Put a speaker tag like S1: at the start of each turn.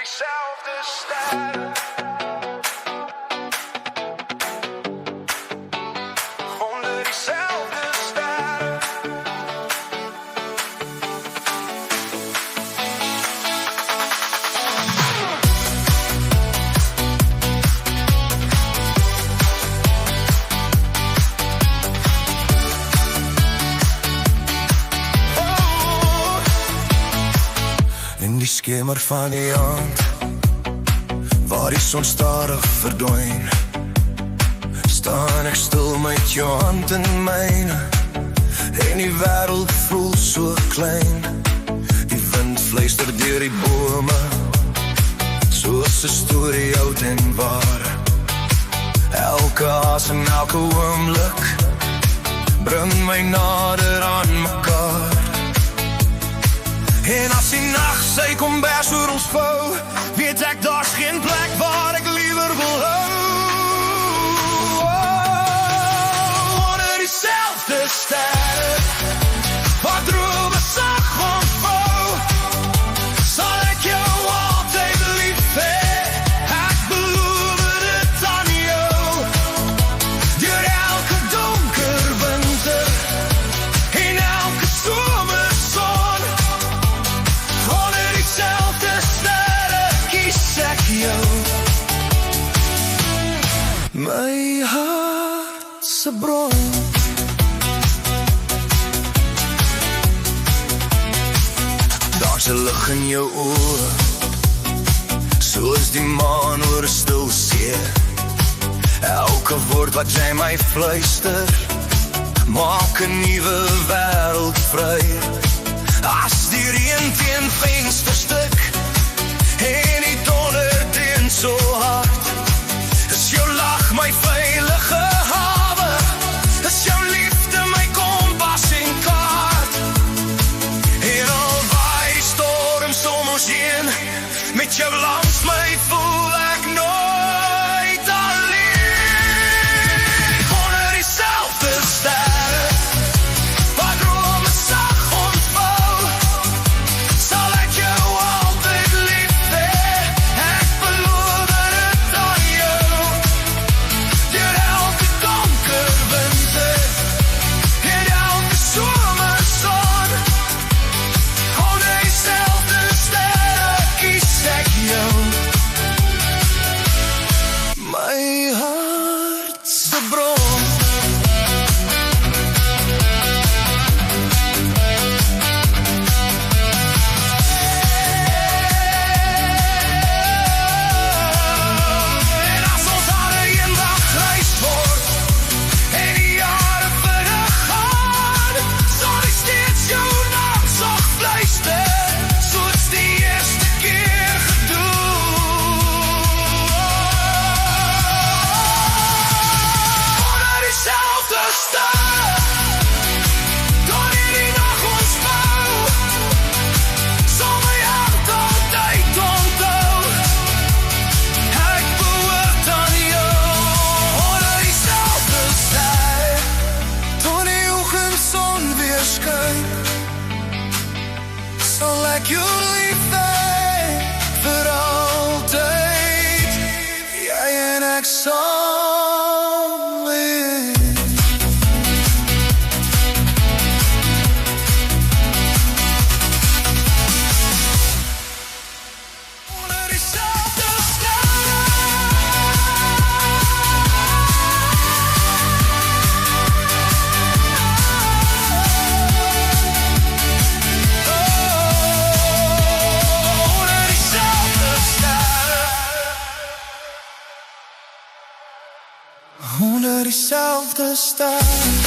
S1: diezelfde sterren. Onder diezelfde sterren.
S2: In die skemer van die aand, waar die son stadig verdwyn, staan ek stil met jou hand in myne, en die wêreld voel so klein. Die wind fluister deur die bome, soos 'n storie oud en waar. Elke asem, elke oomblik bring my nader aan mekaar. En as die nacht sy kombers oor ons vou, weet ek daar's geen plek waar ek liewer wil hou. Onder diezelfde sterren, waar drome sag ontvou, sal ek jou altyd lief hê. Ek beloof dit aan jou, deur elke donker winter en elke somerson. Onder diezelfde sterren kies ek jou. My hart se bron, daar's 'n lig in jou oë, soos die maan oor 'n stil see. Elke woord wat jy my fluister, maak 'n nuwe wêreld vry. As die reën teen vensterstuk en die donder teen so hard, is jou lag my veilige hawe, is jou liefde my kompas en kaart. En al waai die storm om ons heen, met jou langs my voel ek nooit alleen. Onder diezelfde sterren, waar drome sag ontvou, sal ek jou altyd lief hê. Ek beloof dit aan jou, deur elke donker winter en elke somerson. Onder diezelfde sterren kies ek jou. My hart se bron, en as ons hare eendag grys word en die jare vinnig gaan, sal ek steeds jou naam sag fluister, soos die eerste keer gedoen. Onder diezelfde sterren, tot in die nag ons bou, sal my hart altyd onthou. Ek behoort aan jou. Onder diezelfde sterren, tot die oggendson weer skyn, sal ek jou lief hê vir altyd. Jy en ek saam wees. Onder diezelfde sterren. Onder diezelfde sterren. Onder diezelfde sterren.